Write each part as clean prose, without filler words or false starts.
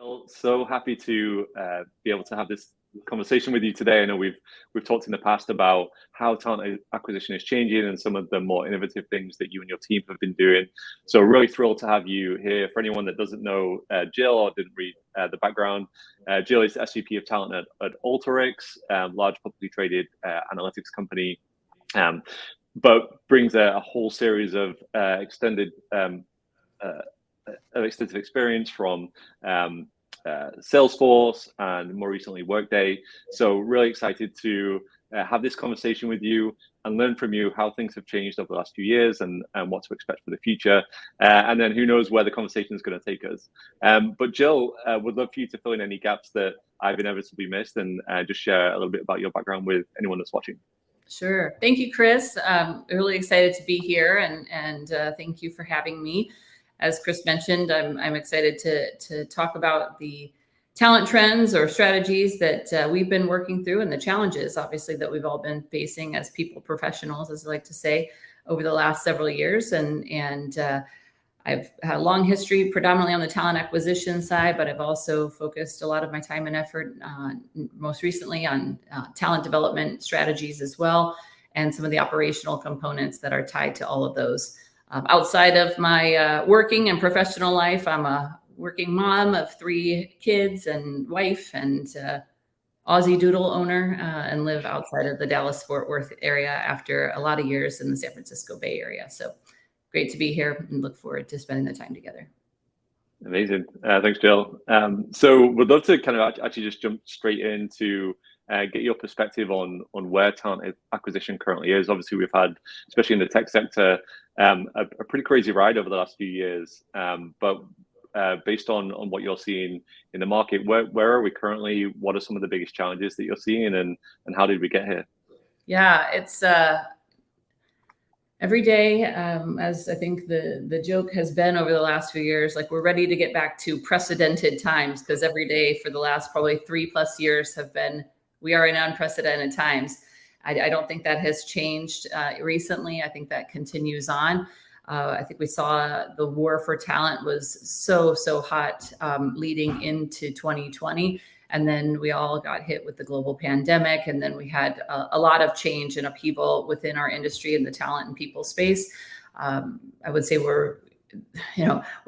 Well, so happy to be able to have this conversation with you today. I know we've talked in the past about how talent acquisition is changing and some of the more innovative things that you and your team have been doing. So really thrilled to have you here. For anyone that doesn't know Jill or didn't read the background, Jill is SVP of Talent at Alteryx, large publicly traded analytics company, but brings a whole series of extensive experience from Salesforce and more recently Workday. So really excited to have this conversation with you and learn from you how things have changed over the last few years and what to expect for the future. And then who knows where the conversation is going to take us. But Jill, would love for you to fill in any gaps that I've inevitably missed and just share a little bit about your background with anyone that's watching. Sure. Thank you, Chris. Really excited to be here and thank you for having me. As Chris mentioned, I'm excited to talk about the talent trends or strategies that we've been working through and the challenges, obviously, that we've all been facing as people professionals, as I like to say, over the last several years. And I've had a long history predominantly on the talent acquisition side, but I've also focused a lot of my time and effort most recently on talent development strategies as well, and some of the operational components that are tied to all of those. Outside of my working and professional life, I'm a working mom of 3 kids and wife and Aussie Doodle owner and live outside of the Dallas-Fort Worth area after a lot of years in the San Francisco Bay Area. So great to be here and look forward to spending the time together. Amazing. Thanks, Jill. So we'd love to kind of actually just jump straight into get your perspective on where talent acquisition currently is. Obviously, we've had, especially in the tech sector, a pretty crazy ride over the last few years. But based on what you're seeing in the market, where are we currently? What are some of the biggest challenges that you're seeing, and how did we get here? Yeah, it's every day, as I think the joke has been over the last few years, like we're ready to get back to precedented times, because every day for the last probably 3+ years we are in unprecedented times. I don't think that has changed recently. I think that continues on. I think we saw the war for talent was so hot leading into 2020. And then we all got hit with the global pandemic. And then we had a lot of change and upheaval within our industry in the talent and people space. I would say we're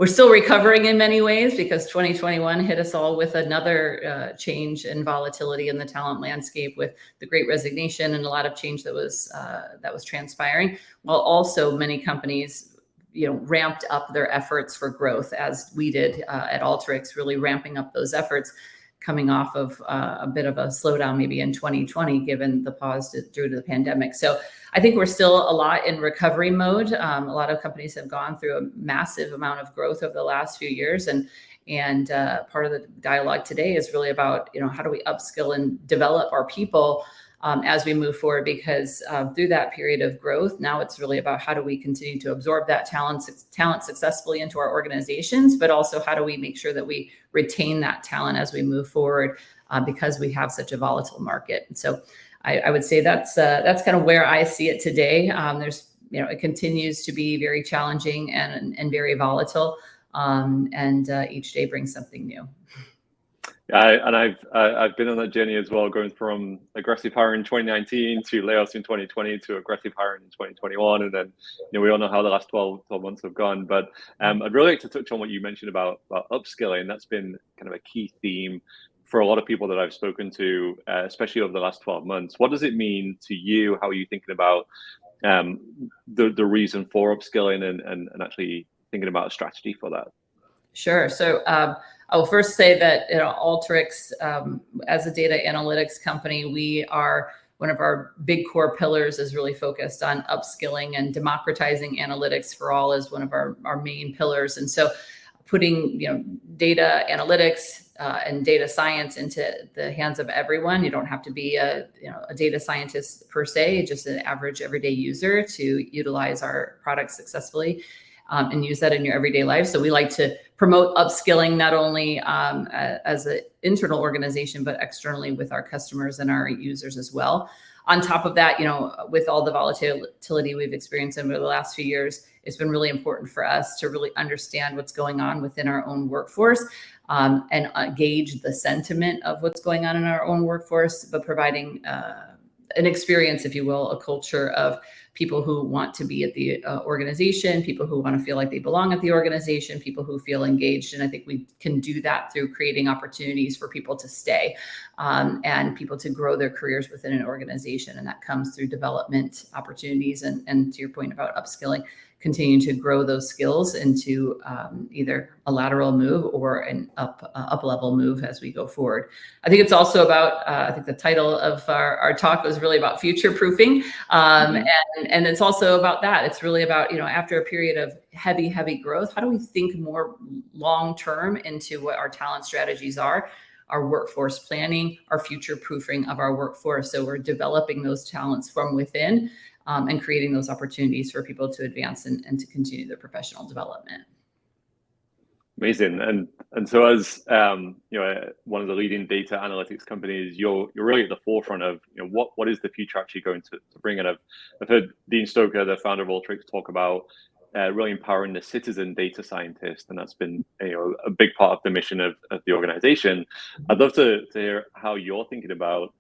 still recovering in many ways, because 2021 hit us all with another change and volatility in the talent landscape with the Great Resignation and a lot of change that was transpiring, while also many companies ramped up their efforts for growth, as we did at Alteryx, really ramping up those efforts, coming off of a bit of a slowdown maybe in 2020, given the pause due to the pandemic. So I think we're still a lot in recovery mode. A lot of companies have gone through a massive amount of growth over the last few years. And part of the dialogue today is really about, how do we upskill and develop our people as we move forward, because through that period of growth, now it's really about how do we continue to absorb that talent successfully into our organizations, but also how do we make sure that we retain that talent as we move forward, because we have such a volatile market. And so I would say that's kind of where I see it today. It continues to be very challenging and very volatile, and each day brings something new. And I've been on that journey as well, going from aggressive hiring in 2019 to layoffs in 2020 to aggressive hiring in 2021, and then we all know how the last 12 months have gone. But I'd really like to touch on what you mentioned about upskilling. That's been kind of a key theme for a lot of people that I've spoken to, especially over the last 12 months. What does it mean to you? How are you thinking about the reason for upskilling and actually thinking about a strategy for that? Sure. So I'll first say that Alteryx, as a data analytics company, we are one of our big core pillars is really focused on upskilling and democratizing analytics for all is one of our main pillars. And so putting data analytics and data science into the hands of everyone. You don't have to be a data scientist per se, just an average everyday user to utilize our products successfully. And use that in your everyday life. So we like to promote upskilling not only as an internal organization, but externally with our customers and our users as well. on top of that, with all the volatility we've experienced over the last few years, it's been really important for us to really understand what's going on within our own workforce, and gauge the sentiment of what's going on in our own workforce, but providing an experience, if you will, a culture of people who want to be at the organization, people who want to feel like they belong at the organization, people who feel engaged. And I think we can do that through creating opportunities for people to stay, and people to grow their careers within an organization. And that comes through development opportunities. And to your point about upskilling, continuing to grow those skills into either a lateral move or an up level move as we go forward. I think it's also about, I think the title of our talk was really about future proofing. And it's also about that. It's really about, after a period of heavy growth, how do we think more long-term into what our talent strategies are, our workforce planning, our future proofing of our workforce. So we're developing those talents from within, and creating those opportunities for people to advance and to continue their professional development. Amazing. And so as one of the leading data analytics companies, you're really at the forefront of what is the future actually going to bring. And I've heard Dean Stoker, the founder of Alteryx, talk about really empowering the citizen data scientist, and that's been a big part of the mission of the organization. I'd love to hear how you're thinking about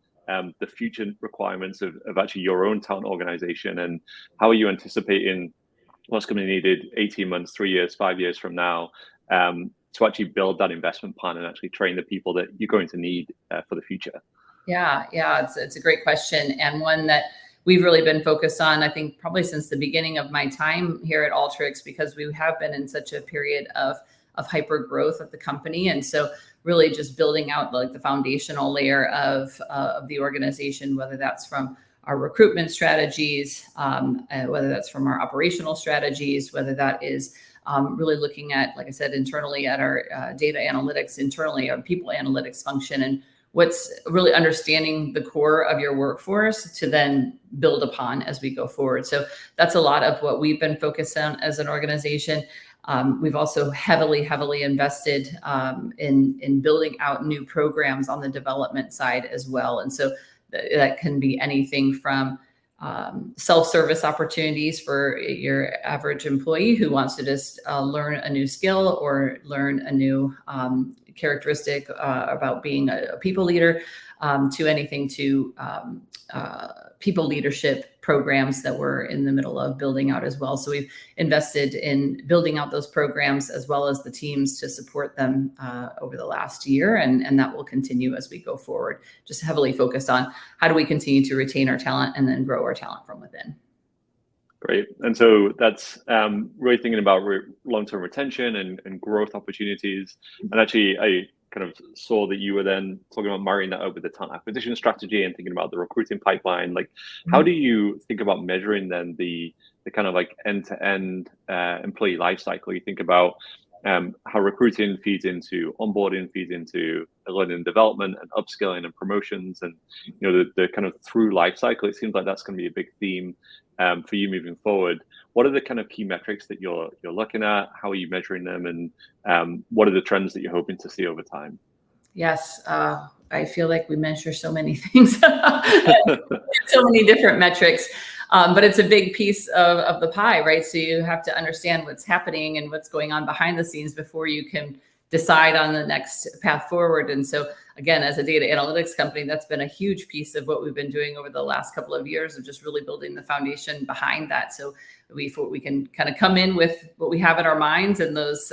the future requirements of actually your own talent organization, and how are you anticipating what's going to be needed 18 months, 3 years, 5 years from now, to actually build that investment plan and actually train the people that you're going to need for the future? Yeah, it's a great question, and one that we've really been focused on, I think, probably since the beginning of my time here at Alteryx, because we have been in such a period of hyper growth of the company. And so really just building out like the foundational layer of the organization, whether that's from our recruitment strategies, whether that's from our operational strategies, whether that is really looking at, like I said, internally at our data analytics, internally our people analytics function, and what's really understanding the core of your workforce to then build upon as we go forward. So that's a lot of what we've been focused on as an organization. We've also heavily invested in building out new programs on the development side as well. And so that can be anything from self-service opportunities for your average employee who wants to just learn a new skill or learn a new characteristic about being a people leader, to anything to people leadership programs that we're in the middle of building out as well. So we've invested in building out those programs as well as the teams to support them over the last year. And that will continue as we go forward, just heavily focused on how do we continue to retain our talent and then grow our talent from within. Great. And so that's really thinking about long-term retention and growth opportunities. And actually, I kind of saw that you were then talking about marrying that up with the talent acquisition strategy and thinking about the recruiting pipeline. Like, how do you think about measuring then the kind of like end-to-end employee life cycle? You think about how recruiting feeds into onboarding, feeds into learning and development and upskilling and promotions, and the kind of through life cycle. It seems like that's going to be a big theme for you moving forward. What are the kind of key metrics that you're looking at? How are you measuring them? And what are the trends that you're hoping to see over time? Yes, I feel like we measure so many things, so many different metrics, but it's a big piece of the pie, right? So you have to understand what's happening and what's going on behind the scenes before you can decide on the next path forward. And so again, as a data analytics company, that's been a huge piece of what we've been doing over the last couple of years of just really building the foundation behind that. So we can kind of come in with what we have in our minds and those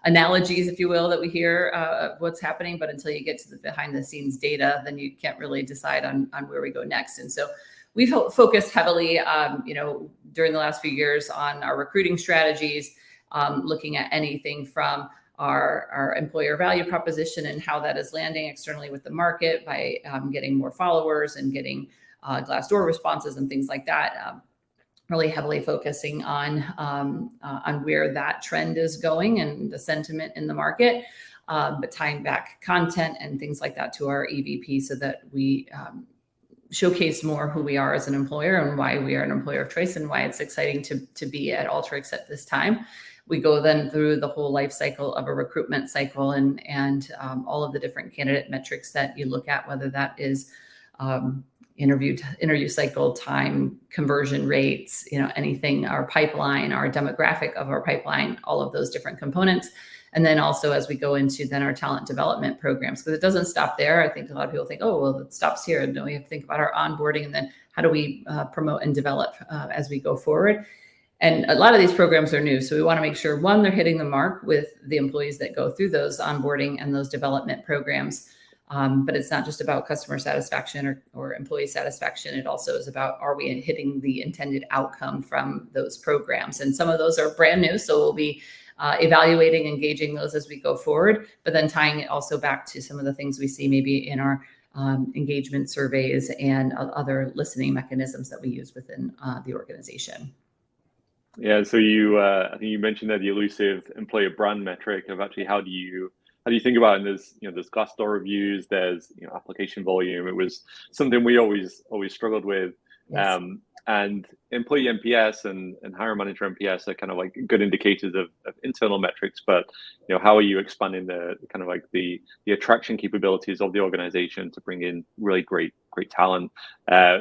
analogies, if you will, that we hear of what's happening. But until you get to the behind the scenes data, then you can't really decide on where we go next. And so we've focused heavily, during the last few years on our recruiting strategies, looking at anything from our employer value proposition and how that is landing externally with the market by getting more followers and getting Glassdoor responses and things like that. Really heavily focusing on where that trend is going and the sentiment in the market, but tying back content and things like that to our EVP so that we showcase more who we are as an employer and why we are an employer of choice and why it's exciting to be at Alteryx at this time. We go then through the whole life cycle of a recruitment cycle and all of the different candidate metrics that you look at, whether that is interview cycle time, conversion rates, anything, our pipeline, our demographic of our pipeline, all of those different components. And then also as we go into then our talent development programs, because it doesn't stop there. I think a lot of people think, oh, well, it stops here. No, we have to think about our onboarding and then how do we promote and develop as we go forward. And a lot of these programs are new. So we want to make sure, one, they're hitting the mark with the employees that go through those onboarding and those development programs. But it's not just about customer satisfaction or employee satisfaction. It also is about, are we hitting the intended outcome from those programs? And some of those are brand new. So we'll be evaluating, engaging those as we go forward, but then tying it also back to some of the things we see maybe in our engagement surveys and other listening mechanisms that we use within the organization. Yeah, so I think you mentioned that the elusive employer brand metric of actually how do you think about it? And there's Glassdoor reviews, there's application volume. It was something we always struggled with. Yes. And employee NPS and hiring manager NPS are kind of like good indicators of internal metrics, but how are you expanding the kind of like the attraction capabilities of the organization to bring in really great talent?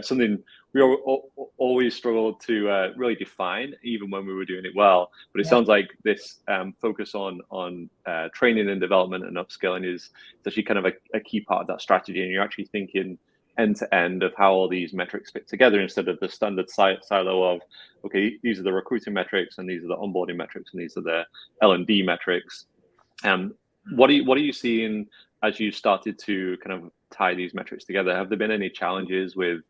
Something we always struggled to really define, even when we were doing it well. But it sounds like this focus on training and development and upskilling is actually kind of a key part of that strategy, and you're actually thinking end to end of how all these metrics fit together instead of the standard silo of, okay, these are the recruiting metrics and these are the onboarding metrics and these are the L&D metrics. What are you seeing as you started to kind of tie these metrics together? Have there been any challenges with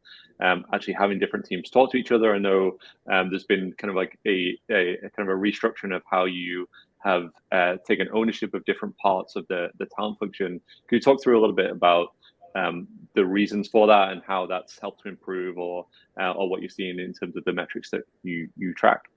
actually having different teams talk to each other? I know there's been kind of like a kind of a restructuring of how you have taken ownership of different parts of the talent function. Could you talk through a little bit about the reasons for that and how that's helped to improve, or what you're seeing in terms of the metrics that you track?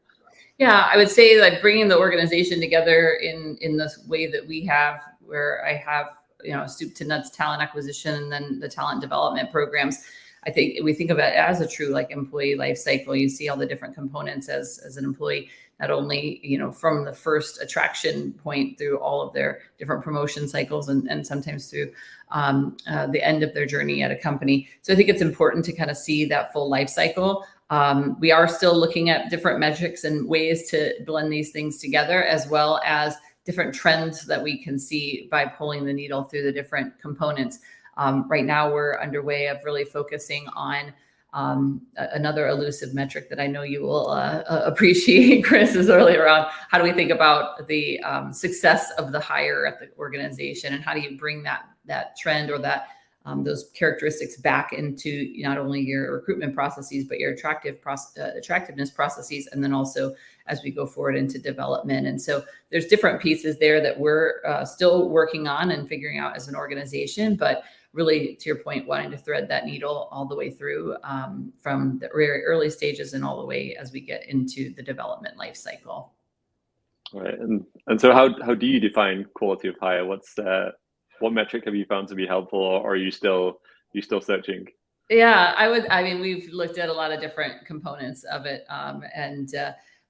Yeah, I would say like bringing the organization together in this way that we have, where I have soup to nuts talent acquisition and then the talent development programs. I think we think of it as a true like employee life cycle. You see all the different components as an employee, not only from the first attraction point through all of their different promotion cycles and sometimes through the end of their journey at a company. So I think it's important to kind of see that full life cycle. We are still looking at different metrics and ways to blend these things together, as well as different trends that we can see by pulling the needle through the different components. Right now, we're underway of really focusing on another elusive metric that I know you will appreciate, Chris, is earlier on. How do we think about the success of the hire at the organization, and how do you bring that trend or that those characteristics back into not only your recruitment processes, but your attractiveness processes, and then also as we go forward into development. And so there's different pieces there that we're still working on and figuring out as an organization, but really, to your point, wanting to thread that needle all the way through from the very early stages and all the way as we get into the development life cycle. Right. And so how do you define quality of hire? What metric have you found to be helpful, or are you still searching? Yeah, I mean, we've looked at a lot of different components of it, and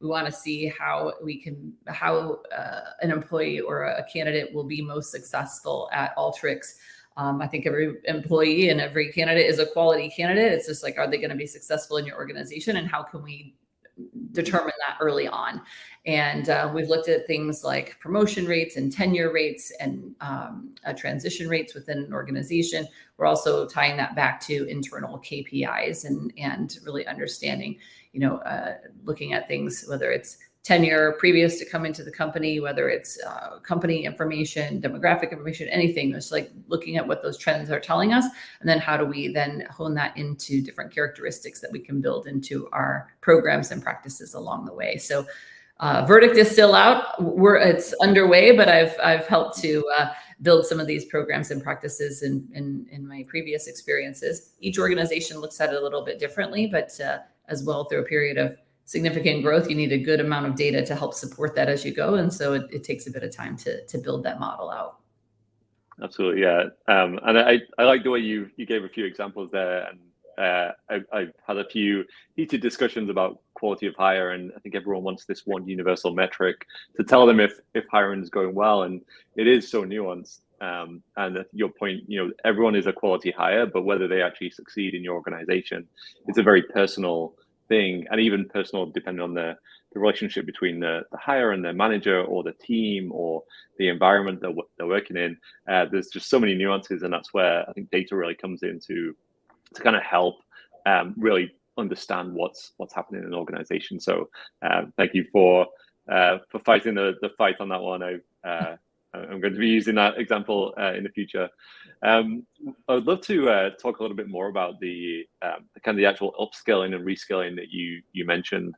we want to see how an employee or a candidate will be most successful at Alteryx. I think every employee and every candidate is a quality candidate. It's just like, are they going to be successful in your organization, and how can we determine that early on? And we've looked at things like promotion rates and tenure rates and transition rates within an organization. We're also tying that back to internal KPIs and really understanding, looking at things, whether it's tenure previous to coming to the company, whether it's company information, demographic information, anything. It's like looking at what those trends are telling us, and then how do we then hone that into different characteristics that we can build into our programs and practices along the way. So verdict is still out. It's underway, but I've helped to build some of these programs and practices in my previous experiences. Each organization looks at it a little bit differently, but as well, through a period of significant growth, you need a good amount of data to help support that as you go. And so it takes a bit of time to build that model out. Absolutely, yeah. And I like the way you gave a few examples there. And I've had a few heated discussions about quality of hire, and I think everyone wants this one universal metric to tell them if hiring is going well, and it is so nuanced. And at your point, everyone is a quality hire, but whether they actually succeed in your organization, it's a very personal thing, and even personal depending on the relationship between the hire and their manager, or the team, or the environment that they're working in. There's just so many nuances, and that's where I think data really comes in to kind of help really understand what's happening in an organization. So thank you for fighting the fight on that one. I'm going to be using that example in the future. I would love to talk a little bit more about the kind of the actual upskilling and reskilling that you mentioned.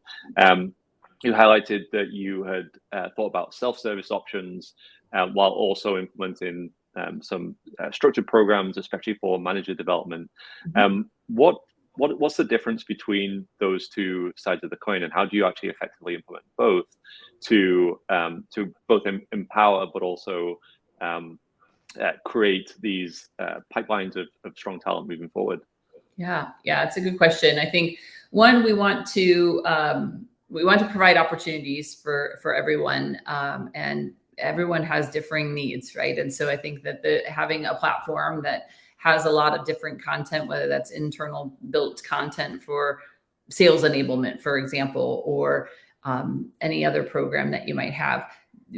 You highlighted that you had thought about self-service options while also implementing some structured programs, especially for manager development. What's the difference between those two sides of the coin, and how do you actually effectively implement both to both empower but also create these pipelines of strong talent moving forward? Yeah, it's a good question. I think one, we want to provide opportunities for everyone, and everyone has differing needs, right? And so I think that having a platform that has a lot of different content, whether that's internal built content for sales enablement, for example, or any other program that you might have,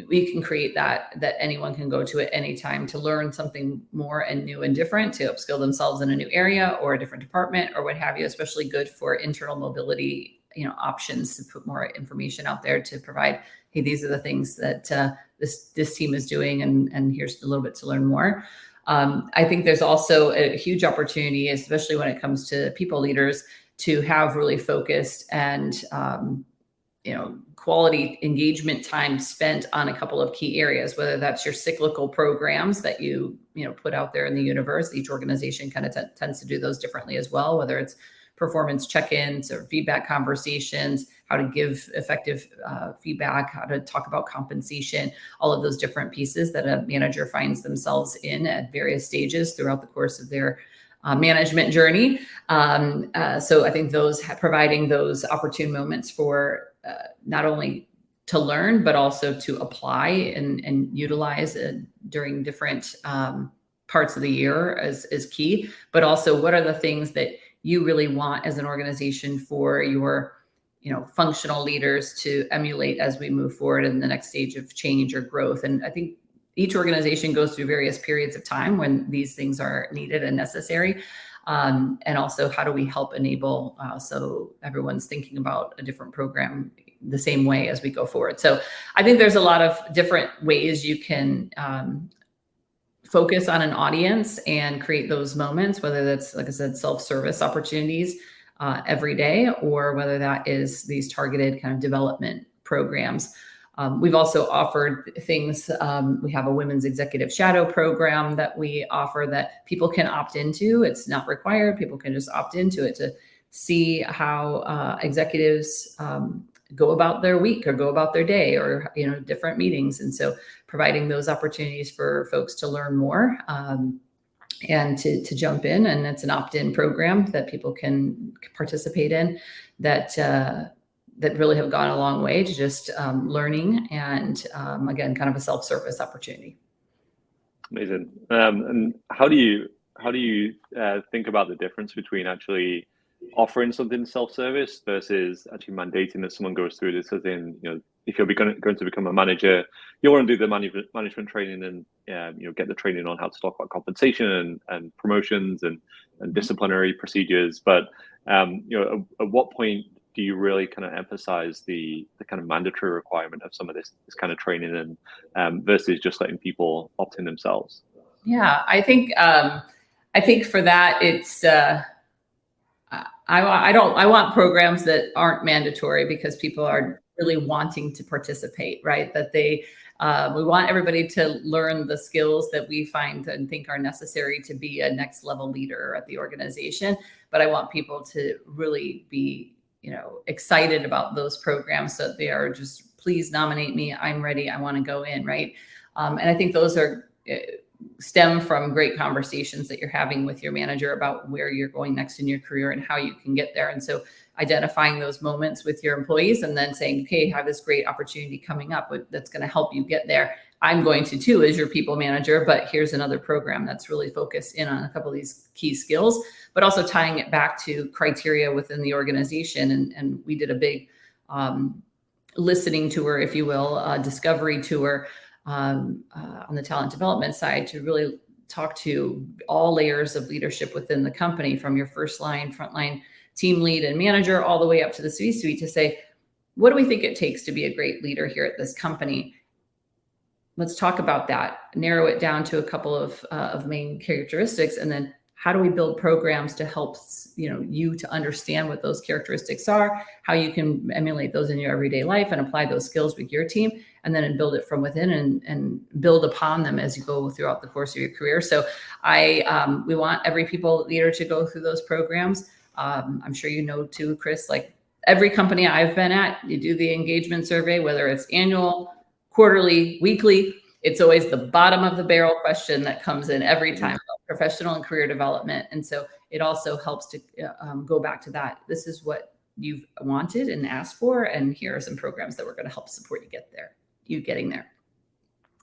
we can create that anyone can go to at any time to learn something more and new and different, to upskill themselves in a new area or a different department or what have you. Especially good for internal mobility, options to put more information out there to provide, hey, these are the things that this team is doing, and here's a little bit to learn more. I think there's also a huge opportunity, especially when it comes to people leaders, to have really focused and quality engagement time spent on a couple of key areas, whether that's your cyclical programs that you put out there in the universe. Each organization kind of tends to do those differently as well, whether it's performance check-ins or feedback conversations, how to give effective feedback, how to talk about compensation, all of those different pieces that a manager finds themselves in at various stages throughout the course of their management journey. So I think providing those opportune moments for not only to learn, but also to apply and utilize during different parts of the year is key. But also, what are the things that you really want as an organization for your functional leaders to emulate as we move forward in the next stage of change or growth? And I think each organization goes through various periods of time when these things are needed and necessary. And also, how do we help enable so everyone's thinking about a different program the same way as we go forward? So I think there's a lot of different ways you can focus on an audience and create those moments, whether that's, like I said, self-service opportunities every day, or whether that is these targeted kind of development programs. We've also offered things. We have a women's executive shadow program that we offer that people can opt into. It's not required. People can just opt into it to see how executives go about their week or go about their day, or different meetings. And so providing those opportunities for folks to learn more and to jump in. And it's an opt-in program that people can participate in that really have gone a long way to just learning and again, kind of a self-service opportunity. Amazing. And how do you think about the difference between actually offering something self-service versus actually mandating that someone goes through this? As in, if you're going to become a manager, you want to do the management training and get the training on how to talk about compensation and promotions and disciplinary procedures. But at what point do you really kind of emphasize the kind of mandatory requirement of some of this kind of training and versus just letting people opt in themselves? Yeah, I think for that, it's I want programs that aren't mandatory, because people are really wanting to participate, right? That we want everybody to learn the skills that we find and think are necessary to be a next level leader at the organization. But I want people to really be excited about those programs, so they are just, please nominate me. I'm ready. I want to go in, right? And I think those are stem from great conversations that you're having with your manager about where you're going next in your career and how you can get there. And so identifying those moments with your employees and then saying, okay, I have this great opportunity coming up that's going to help you get there. I'm going to too, as your people manager, but here's another program that's really focused in on a couple of these key skills, but also tying it back to criteria within the organization. And we did a big listening tour, if you will, discovery tour on the talent development side to really talk to all layers of leadership within the company, from your first line, frontline team lead and manager, all the way up to the C-suite, to say, what do we think it takes to be a great leader here at this company? Let's talk about that, narrow it down to a couple of main characteristics, and then how do we build programs to help you to understand what those characteristics are, how you can emulate those in your everyday life and apply those skills with your team, and then build it from within and build upon them as you go throughout the course of your career. So we want every people leader to go through those programs. I'm sure you know too, Chris, like every company I've been at, you do the engagement survey, whether it's annual, quarterly, weekly, it's always the bottom of the barrel question that comes in every time, professional and career development. And so it also helps to go back to that. This is what you've wanted and asked for, and here are some programs that we're going to help support you getting there.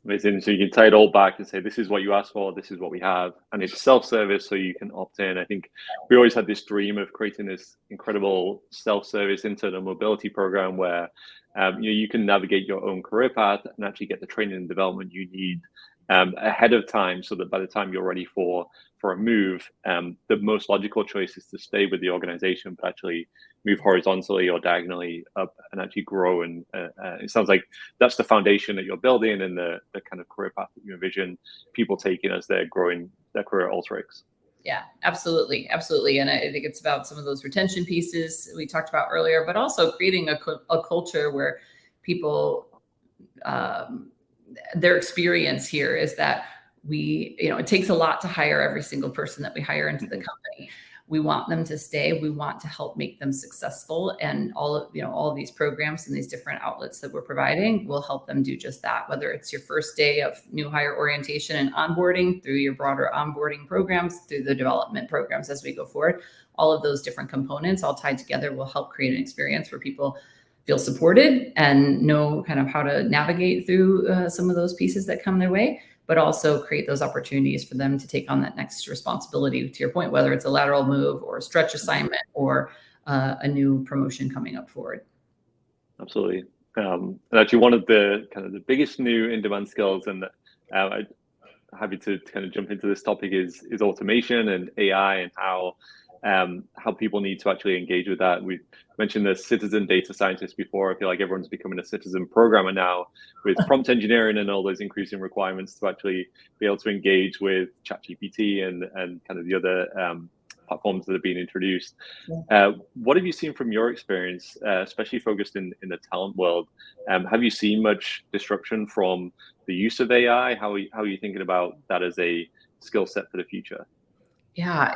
Amazing. So you can tie it all back and say, this is what you asked for, this is what we have. And it's self-service, so you can opt in. I think we always had this dream of creating this incredible self-service internal mobility program where you can navigate your own career path and actually get the training and development you need ahead of time, so that by the time you're ready for a move, the most logical choice is to stay with the organization, but actually move horizontally or diagonally up and actually grow. And it sounds like that's the foundation that you're building and the kind of career path that you envision people taking as they're growing their career at Alteryx. Yeah, absolutely. Absolutely. And I think it's about some of those retention pieces we talked about earlier, but also creating a culture where people, their experience here is that it takes a lot to hire every single person that we hire into the company. We want them to stay. We want to help make them successful. And all of these programs and these different outlets that we're providing will help them do just that, whether it's your first day of new hire orientation and onboarding, through your broader onboarding programs, through the development programs as we go forward. All of those different components all tied together will help create an experience where people feel supported and know kind of how to navigate through some of those pieces that come their way, but also create those opportunities for them to take on that next responsibility, to your point, whether it's a lateral move or a stretch assignment or a new promotion coming up forward. Absolutely. And actually, one of the kind of the biggest new in-demand skills, and I'm happy to kind of jump into this topic, is automation and AI, and how people need to actually engage with that. We mentioned the citizen data scientist before. I feel like everyone's becoming a citizen programmer now, with prompt engineering and all those increasing requirements to actually be able to engage with ChatGPT and kind of the other platforms that have been introduced. Yeah. What have you seen from your experience, especially focused in the talent world? Have you seen much disruption from the use of AI? How are you thinking about that as a skill set for the future? Yeah,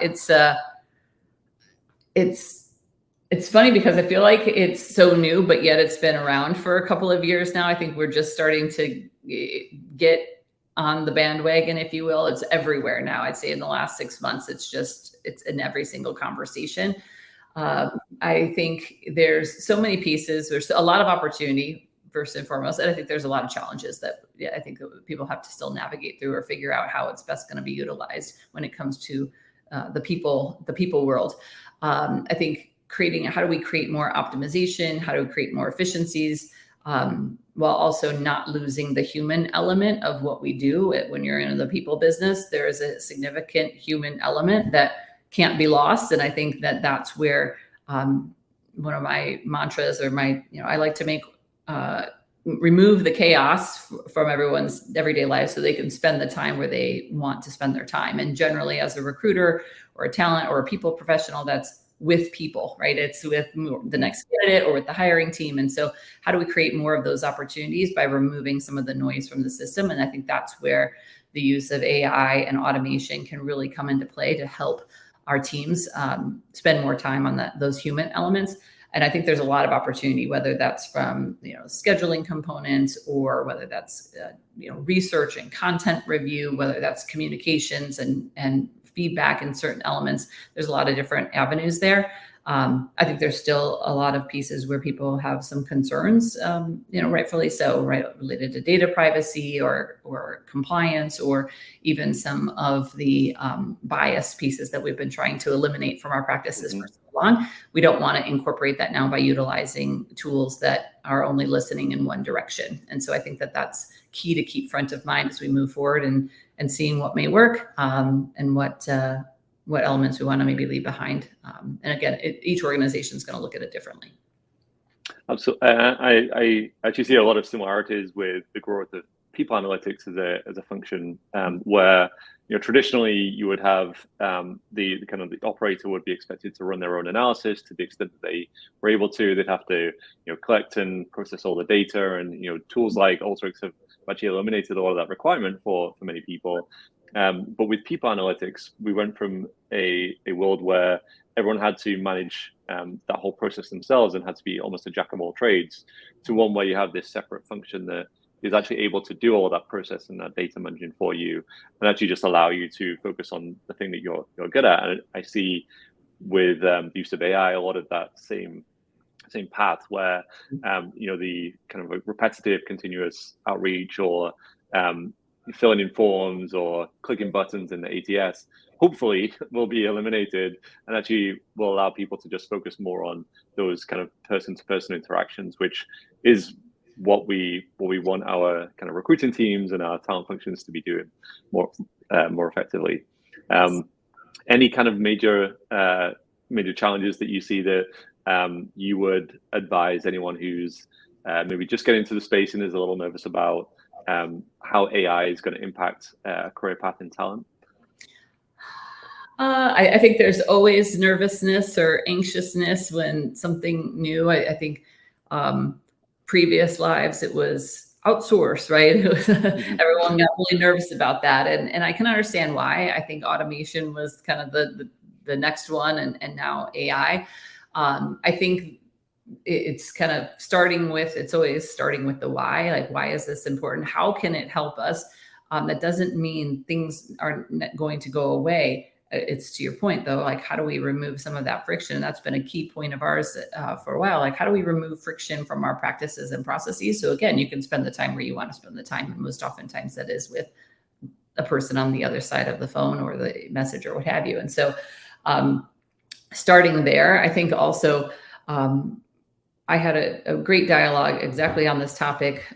it's funny because I feel like it's so new, but yet it's been around for a couple of years now. I think we're just starting to get on the bandwagon, if you will. It's everywhere now. I'd say in the last 6 months, it's in every single conversation. I think there's so many pieces. There's a lot of opportunity, first and foremost. And I think there's a lot of challenges that I think that people have to still navigate through or figure out how it's best going to be utilized when it comes to the people world. I think how do we create more optimization? How do we create more efficiencies while also not losing the human element of what we do? When you're in the people business, there is a significant human element that can't be lost. And I think that that's where one of my mantras, or I like to remove the chaos from everyone's everyday life so they can spend the time where they want to spend their time. And generally, as a recruiter or a talent or a people professional, that's with people, right? It's with the next candidate or with the hiring team. And so how do we create more of those opportunities by removing some of the noise from the system? And I think that's where the use of AI and automation can really come into play to help our teams spend more time on those human elements. And I think there's a lot of opportunity, whether that's from scheduling components, or whether that's research and content review, whether that's communications and feedback in certain elements. There's a lot of different avenues there. I think there's still a lot of pieces where people have some concerns, rightfully so, right, related to data privacy or compliance, or even some of the bias pieces that we've been trying to eliminate from our practices for so long. We don't want to incorporate that now by utilizing tools that are only listening in one direction. And so I think that that's key to keep front of mind as we move forward, and seeing what may work, and what elements we want to maybe leave behind. And again, each organization is going to look at it differently. Absolutely. I actually see a lot of similarities with the growth of people analytics as a function, where traditionally you would have the operator would be expected to run their own analysis. To the extent that they were able to, they'd have to collect and process all the data, and tools like Alteryx have actually eliminated a lot of that requirement for many people. But with people analytics, we went from a world where everyone had to manage that whole process themselves and had to be almost a jack of all trades, to one where you have this separate function that is actually able to do all of that process and that data management for you, and actually just allow you to focus on the thing that you're good at. And I see with the use of AI a lot of that same path, where the kind of repetitive, continuous outreach, or filling in forms or clicking buttons in the ATS, hopefully will be eliminated, and actually will allow people to just focus more on those kind of person-to-person interactions, which is what we want our kind of recruiting teams and our talent functions to be doing more effectively. Any kind of major challenges that you see that you would advise anyone who's maybe just getting into the space and is a little nervous about how AI is going to impact a career path in talent? I think there's always nervousness or anxiousness when something new. I think previous lives it was outsourced, right? Everyone got really nervous about that, and I can understand why. I think automation was kind of the next one, and now AI. I think it's kind of always starting with the why. Like, why is this important? How can it help us? That doesn't mean things are going to go away. It's to your point though, like, how do we remove some of that friction? That's been a key point of ours for a while. Like, how do we remove friction from our practices and processes? So again, you can spend the time where you want to spend the time, and most oftentimes that is with a person on the other side of the phone or the message or what have you. And so starting there, I think also, I had a great dialogue exactly on this topic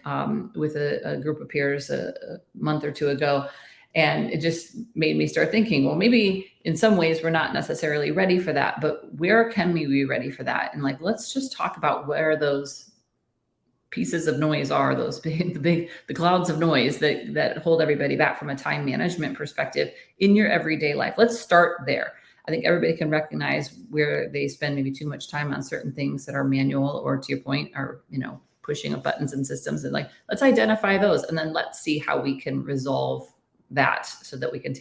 with a group of peers a month or two ago. And it just made me start thinking, well, maybe in some ways we're not necessarily ready for that, but where can we be ready for that? And like, let's just talk about where those pieces of noise are, the clouds of noise that hold everybody back from a time management perspective in your everyday life. Let's start there. I think everybody can recognize where they spend maybe too much time on certain things that are manual, or to your point, are, pushing of buttons and systems, and like, let's identify those, and then let's see how we can resolve that so that we can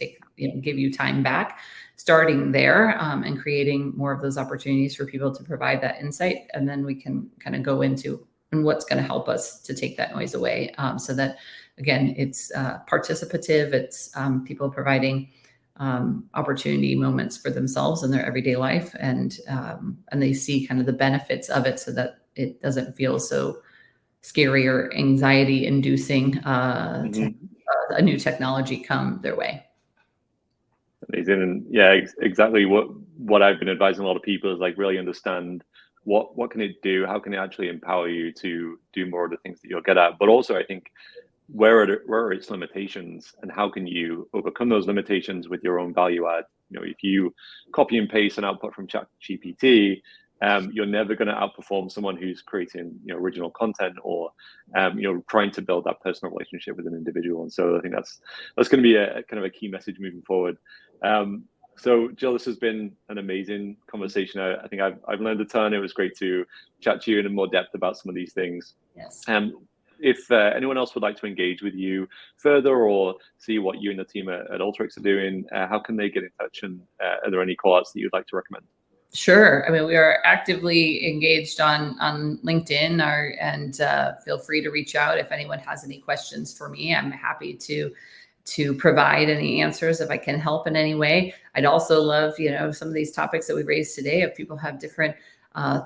give you time back, starting there, and creating more of those opportunities for people to provide that insight. And then we can kind of go into and what's going to help us to take that noise away, so that, again, it's participative, it's people providing opportunity moments for themselves in their everyday life, and they see kind of the benefits of it, so that it doesn't feel so scary or anxiety inducing to have a new technology come their way. Amazing. And yeah, exactly what I've been advising a lot of people is, like, really understand what can it do, how can it actually empower you to do more of the things that you're good at, but also I think where are its limitations, and how can you overcome those limitations with your own value add? If you copy and paste an output from ChatGPT, you're never going to outperform someone who's creating original content, or trying to build that personal relationship with an individual. And so I think that's going to be a kind of a key message moving forward. So Jill, this has been an amazing conversation. I think I've learned a ton. It was great to chat to you in more depth about some of these things. Yes. If anyone else would like to engage with you further, or see what you and the team at Alteryx are doing, how can they get in touch? And are there any call-outs that you'd like to recommend? Sure. I mean, we are actively engaged on LinkedIn, and feel free to reach out if anyone has any questions for me. I'm happy to provide any answers if I can help in any way. I'd also love, some of these topics that we raised today, if people have different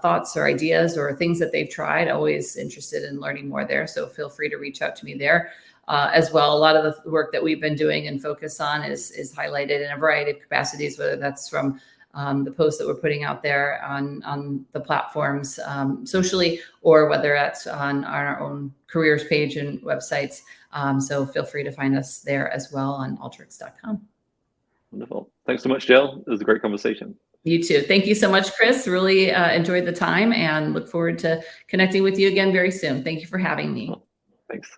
thoughts or ideas or things that they've tried, always interested in learning more there. So feel free to reach out to me there. As well, a lot of the work that we've been doing and focus on is highlighted in a variety of capacities, whether that's from the posts that we're putting out there on the platforms socially, or whether that's on our own careers page and websites. So feel free to find us there as well on Alteryx.com. Wonderful. Thanks so much, Jill. It was a great conversation. You too. Thank you so much, Chris. Really enjoyed the time and look forward to connecting with you again very soon. Thank you for having me. Thanks.